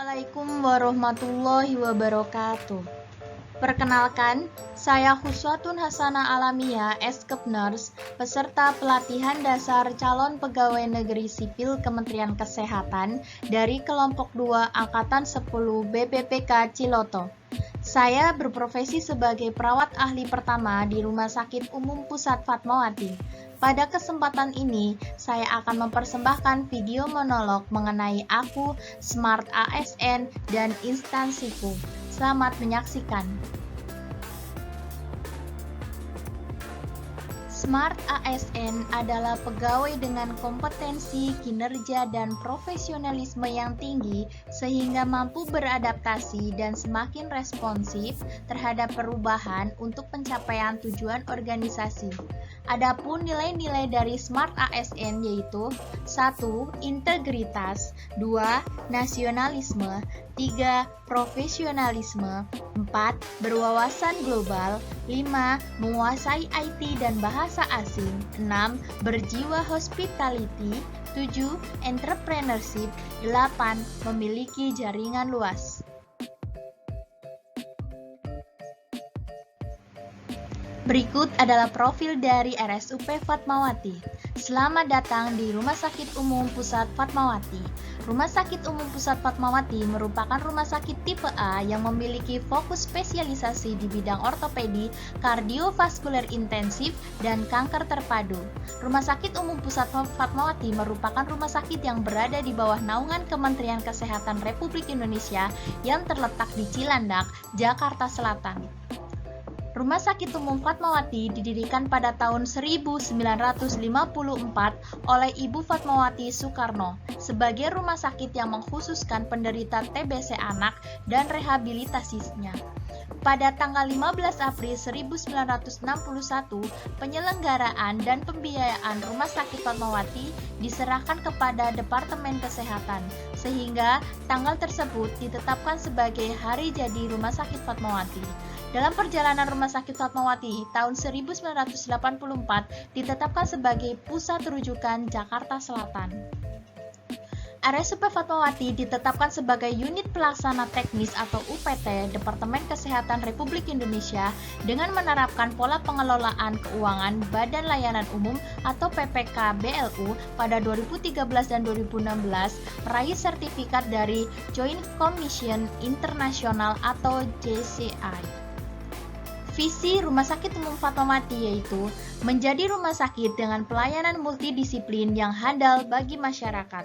Assalamualaikum warahmatullahi wabarakatuh. Perkenalkan, saya Huswatun Hasanah Alamia, Eskep Nurse, peserta pelatihan dasar calon pegawai negeri sipil Kementerian Kesehatan dari kelompok 2 Angkatan 10 BPPK Ciloto. Saya berprofesi sebagai perawat ahli pertama di Rumah Sakit Umum Pusat Fatmawati. Pada kesempatan ini, saya akan mempersembahkan video monolog mengenai aku, Smart ASN, dan instansiku. Selamat menyaksikan. Smart ASN adalah pegawai dengan kompetensi, kinerja, dan profesionalisme yang tinggi sehingga mampu beradaptasi dan semakin responsif terhadap perubahan untuk pencapaian tujuan organisasi. Adapun nilai-nilai dari Smart ASN yaitu 1. Integritas, 2. Nasionalisme, 3. Profesionalisme, 4. Berwawasan global, 5. Menguasai IT dan bahasa asing, 6. Berjiwa hospitality, 7. Entrepreneurship, 8. Memiliki jaringan luas. Berikut adalah profil dari RSUP Fatmawati. Selamat datang di Rumah Sakit Umum Pusat Fatmawati. Rumah Sakit Umum Pusat Fatmawati merupakan rumah sakit tipe A yang memiliki fokus spesialisasi di bidang ortopedi, kardiovaskuler intensif, dan kanker terpadu. Rumah Sakit Umum Pusat Fatmawati merupakan rumah sakit yang berada di bawah naungan Kementerian Kesehatan Republik Indonesia yang terletak di Cilandak, Jakarta Selatan. Rumah Sakit Umum Fatmawati didirikan pada tahun 1954 oleh Ibu Fatmawati Soekarno sebagai rumah sakit yang mengkhususkan penderita TBC anak dan rehabilitasinya. Pada tanggal 15 April 1961, penyelenggaraan dan pembiayaan Rumah Sakit Fatmawati diserahkan kepada Departemen Kesehatan, sehingga tanggal tersebut ditetapkan sebagai hari jadi Rumah Sakit Fatmawati. Dalam perjalanan Rumah Sakit Fatmawati, tahun 1984 ditetapkan sebagai Pusat Rujukan Jakarta Selatan. RSUP Fatmawati ditetapkan sebagai unit pelaksana teknis atau UPT Departemen Kesehatan Republik Indonesia dengan menerapkan pola pengelolaan keuangan Badan Layanan Umum atau PPK BLU pada 2013 dan 2016, meraih sertifikat dari Joint Commission International atau JCI. Visi Rumah Sakit Umum Fatmawati yaitu menjadi rumah sakit dengan pelayanan multidisiplin yang handal bagi masyarakat.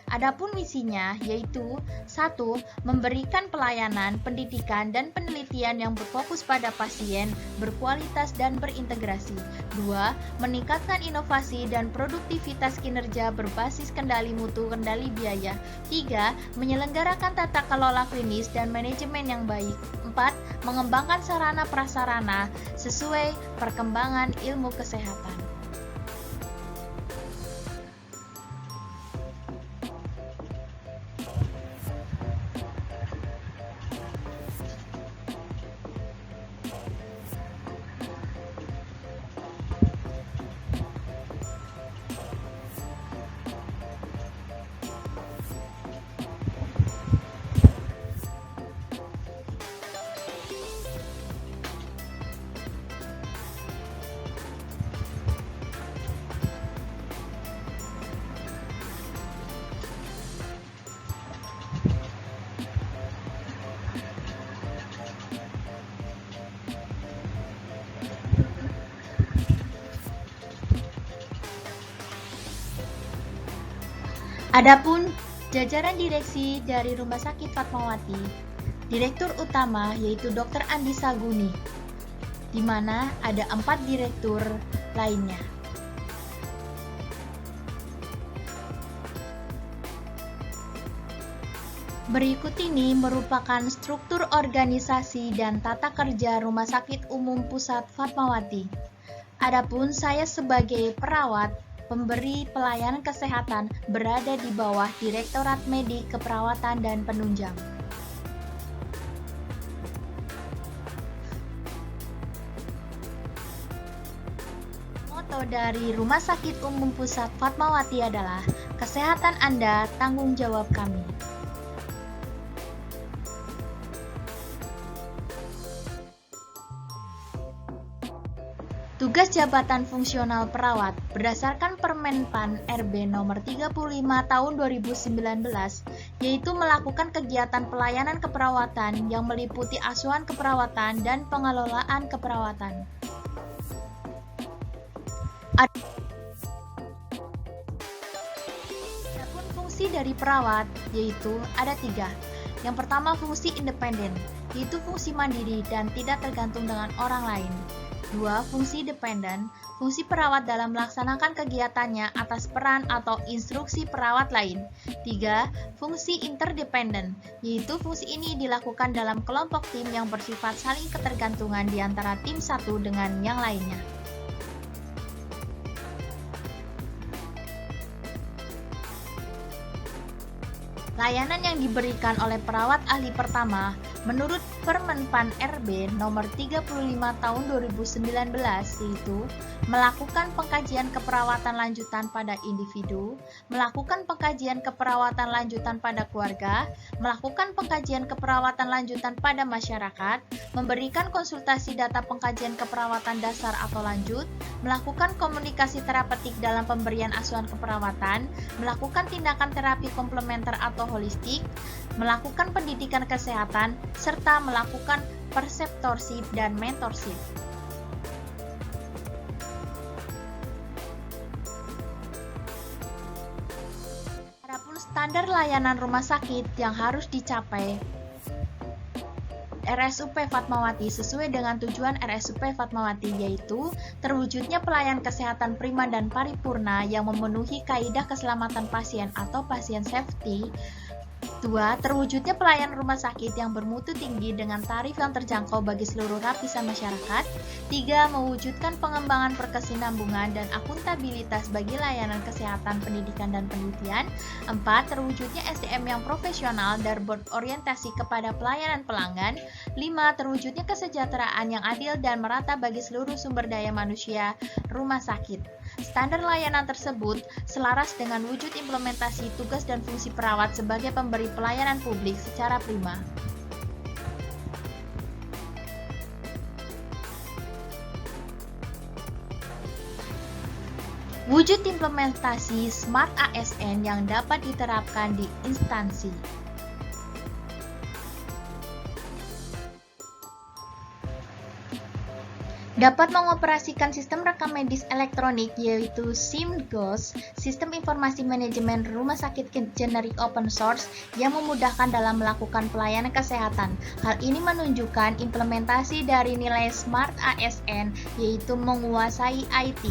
Adapun misinya yaitu 1. Memberikan pelayanan, pendidikan, dan penelitian yang berfokus pada pasien, berkualitas, dan berintegrasi. 2. Meningkatkan inovasi dan produktivitas kinerja berbasis kendali mutu, kendali biaya. 3. Menyelenggarakan tata kelola klinis dan manajemen yang baik. 4. Mengembangkan sarana prasarana sesuai perkembangan ilmu kesehatan. Adapun jajaran direksi dari Rumah Sakit Fatmawati, Direktur Utama yaitu Dr. Andi Saguni, di mana ada 4 direktur lainnya. Berikut ini merupakan struktur organisasi dan tata kerja Rumah Sakit Umum Pusat Fatmawati. Adapun saya sebagai perawat, pemberi pelayanan kesehatan berada di bawah Direktorat Medik Keperawatan dan Penunjang. Moto dari Rumah Sakit Umum Pusat Fatmawati adalah, kesehatan Anda tanggung jawab kami. Tugas jabatan fungsional perawat berdasarkan Permenpan RB nomor 35 tahun 2019 yaitu melakukan kegiatan pelayanan keperawatan yang meliputi asuhan keperawatan dan pengelolaan keperawatan. Adapun fungsi dari perawat yaitu ada 3. Yang pertama fungsi independen, yaitu fungsi mandiri dan tidak tergantung dengan orang lain. 2. Fungsi dependen, fungsi perawat dalam melaksanakan kegiatannya atas peran atau instruksi perawat lain. 3. Fungsi interdependen, yaitu fungsi ini dilakukan dalam kelompok tim yang bersifat saling ketergantungan di antara tim satu dengan yang lainnya. Layanan yang diberikan oleh perawat ahli pertama menurut Permenpan RB nomor 35 tahun 2019 yaitu melakukan pengkajian keperawatan lanjutan pada individu, melakukan pengkajian keperawatan lanjutan pada keluarga, melakukan pengkajian keperawatan lanjutan pada masyarakat, memberikan konsultasi data pengkajian keperawatan dasar atau lanjut, melakukan komunikasi terapeutik dalam pemberian asuhan keperawatan, melakukan tindakan terapi komplementer atau holistik, melakukan pendidikan kesehatan, serta melakukan preceptorship dan mentorship. Adapun standar layanan rumah sakit yang harus dicapai RSUP Fatmawati sesuai dengan tujuan RSUP Fatmawati yaitu terwujudnya pelayanan kesehatan prima dan paripurna yang memenuhi kaidah keselamatan pasien atau pasien safety. 2. Terwujudnya pelayanan rumah sakit yang bermutu tinggi dengan tarif yang terjangkau bagi seluruh lapisan masyarakat. 3. Mewujudkan pengembangan berkesinambungan dan akuntabilitas bagi layanan kesehatan, pendidikan, dan penelitian. 4. Terwujudnya SDM yang profesional dan berorientasi kepada pelayanan pelanggan. 5. Terwujudnya kesejahteraan yang adil dan merata bagi seluruh sumber daya manusia rumah sakit. Standar layanan tersebut selaras dengan wujud implementasi tugas dan fungsi perawat sebagai pemberi pelayanan publik secara prima. Wujud implementasi Smart ASN yang dapat diterapkan di instansi. Dapat mengoperasikan sistem rekam medis elektronik yaitu SIMGOS, Sistem Informasi Manajemen Rumah Sakit Generik Open Source yang memudahkan dalam melakukan pelayanan kesehatan. Hal ini menunjukkan implementasi dari nilai Smart ASN yaitu menguasai IT.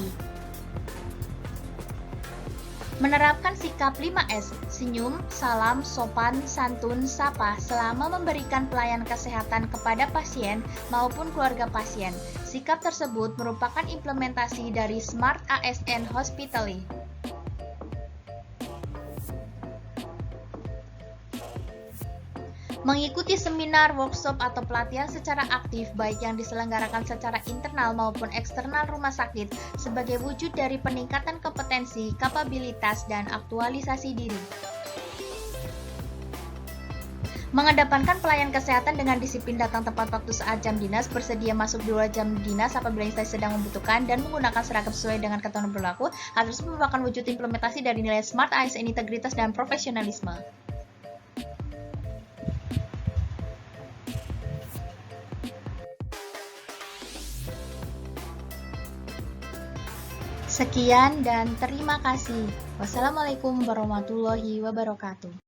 Menerapkan sikap 5S, senyum, salam, sopan, santun, sapa selama memberikan pelayanan kesehatan kepada pasien maupun keluarga pasien. Sikap tersebut merupakan implementasi dari Smart ASN Hospitality. Mengikuti seminar, workshop, atau pelatihan secara aktif baik yang diselenggarakan secara internal maupun eksternal rumah sakit sebagai wujud dari peningkatan kompetensi, kapabilitas, dan aktualisasi diri. Mengedepankan pelayanan kesehatan dengan disiplin datang tepat waktu saat jam dinas, bersedia masuk 2 jam dinas apabila instansi sedang membutuhkan, dan menggunakan seragam sesuai dengan ketentuan berlaku. Hal tersebut merupakan wujud implementasi dari nilai Smart ASN, integritas, dan profesionalisme. Sekian dan terima kasih. Wassalamualaikum warahmatullahi wabarakatuh.